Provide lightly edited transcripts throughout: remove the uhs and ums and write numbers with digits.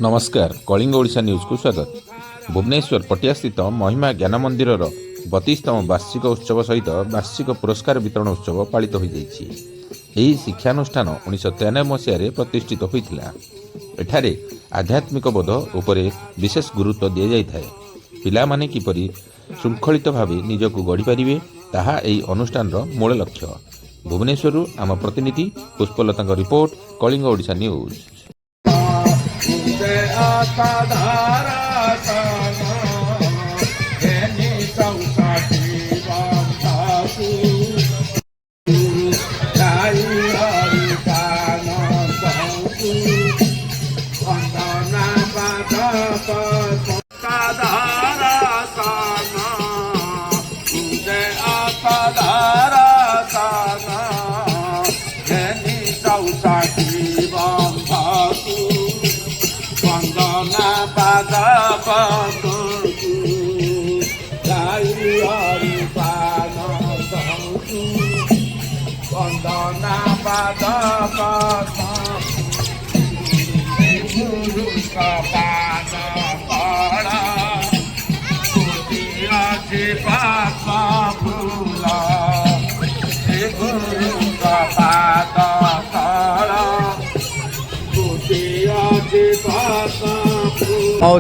नमस्कार कलिंग ओडिशा न्यूज को स्वागत। भुवनेश्वर पटिया स्थित महिमा ज्ञान मंदिर 32तम वार्षिक उत्सव सहित वार्षिक पुरस्कार वितरण उत्सव पालित हो जाइछि। एही शिक्षानुष्ठान 1993 मसीह प्रतिष्ठित होइथिला। एठारे आध्यात्मिक बोध उपरे विशेष गुरुत्व दिया जाइथाय। पिला माने किपरि शृंखलित भावे निजको गढ़ी पारिबे ताहा एही अनुष्ठान मूल लक्ष्य। भुवनेश्वर आम प्रतिनिधि पुष्पलता रिपोर्ट कलिंग ओडिशा न्यूज।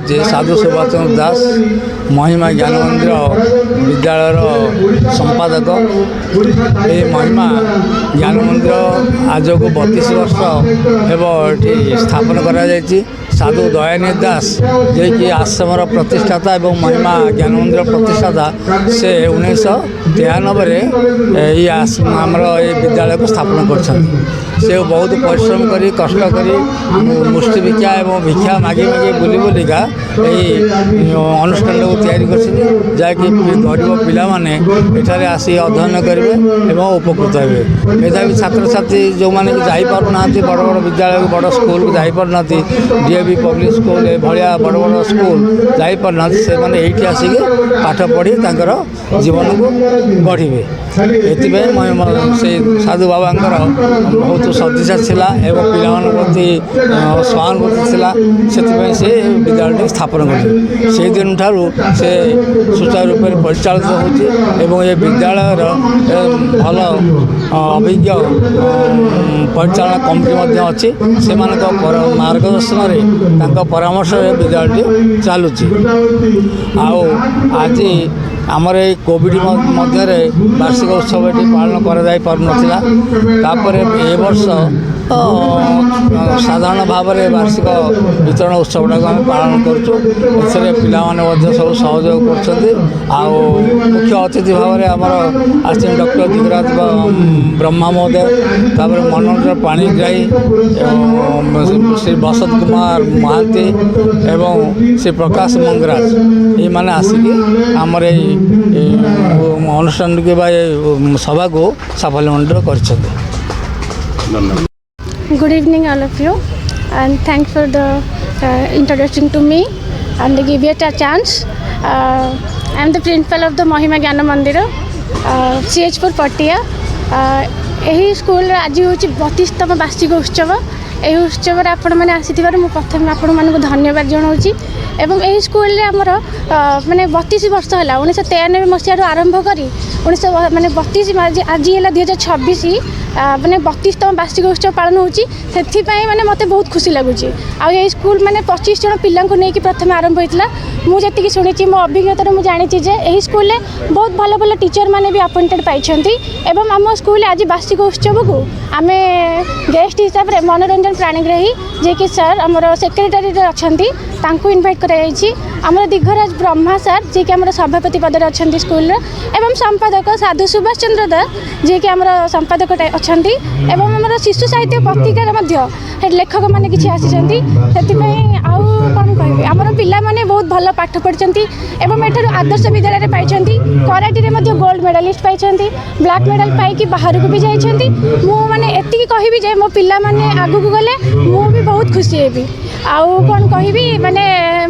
जे साधु सुभाष चंद्र दास महिमा ज्ञान मंदिर विद्यालय संपादक। ये महिमा ज्ञान मंदिर आज को 32 वर्ष एवं स्थापन करा जायछि। साधु दयानिधि दास जे कि आश्रम प्रतिष्ठाता एवं महिमा ज्ञान मंदिर प्रतिष्ठाता से 1993 आमर ये विद्यालय को स्थापन कर से बहुत परिश्रम करी कष्ट करी मुष्टि भिक्षा एवं भिक्षा मागी मागी बुली बुलिका अनुष्ठान को तैयारी कर जहाँकि गरीब पिला माने एठारे आसी अध्ययन करेंगे एवं उपकृत हे। मेधावी छात्र छात्री जो मैंने जापना बड़ बड़ विद्यालय बड़ स्कूल को जापना डीएवी पब्लिक स्कूल भाया बड़ बड़ स्कूल जापना से मैंने ये आसिक पाठ पढ़ी तर जीवन को गढ़े। से साधु बाबा बहुत सदिशा थिला एवं पिला प्रति सहानुभूति थिला से विद्यालय स्थापन कर से दिन ठारू से सुचारू रूप से परिचालित होती ये विद्यालयर भल अभिज्ञ परिचालना कमिटी अच्छी से मार्गदर्शन परामर्श विद्यालय चलुची। आज आमर ये कोविड मध्य वार्षिक उत्सव ये पालन कर वर्ष साधारण भाव में वार्षिक वितरण उत्सव टाक आम पालन करें पाने सब सहयोग कर। मुख्य अतिथि भाव में आमर आस डॉक्टर दिगराज ब्रह्मा महोदय मनोरंजन पाणिग्राही श्री बसंत कुमार महांती एवं श्री प्रकाश मंगराज ये मैंने आसिक आमर अनुष्ठान के सभा को साफल्यमंडित कर। Good evening all of you, and thanks for the introduction to me and they give it a chance. I am the principal of the Mahima Jnana Mandira CH4 Patia. यही स्कूल आज हूँ 32तम वार्षिक उत्सव। यही उत्सव आपण मैंने आसी प्रथम आपण मानक धन्यवाद जनाऊँगी। एवं यही स्कूल आमर माने 32 वर्ष है 1993 मसीह आरंभ करी 19 माने 32 आज है 2026 माने 32तम वार्षिक उत्सव पालन होची। माने मते बहुत खुशी लगुच। आ स्कूल माने 25 जन पिला नहीं प्रथम आरंभ होता। मुझे शुणी मो अभिज्ञता मुझे जानी यही स्कूल बहुत भल भल टीचर मैंने भी अपॉइंटेड पाई एवं आम स्कूल आज वार्षिक उत्सव को आम गेस्ट हिसाब से मनोरंजन प्राणीग्राही जे कि सर आमर सेक्रेटरी अच्छा इनवाइट कर दिगराज ब्रह्मा सर जे कि आमर सभापति पदर अच्छा स्कूल एवं संपादक साधु सुभाष चंद्र दास जे कि आमर संपादक अच्छा एवं आमर शिशु साहित्य पत्रिकार लेखक मैंने किसी आसी आउ कौन कह आमर पिला माने बहुत भल पाठ पढ़ी एवं एठार आदर्श विद्यालय पाई कराटे गोल्ड मेडालिस्ट पाई ब्लैक मेडल पाई बाहर को भी जाइए। मुझे एति कहबी जे मो पिला माने आगु को गले मु भी बहुत खुशी हेबी। आउ कौन कहबी माने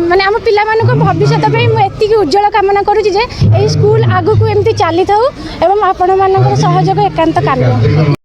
माने आम पिला मानको भविष्यत पे मु एति उज्जवल कामना करूची जे एई स्कूल आगु को एमती चली थाउ एवं आपण मानकर सहयोग एकांत काम्य।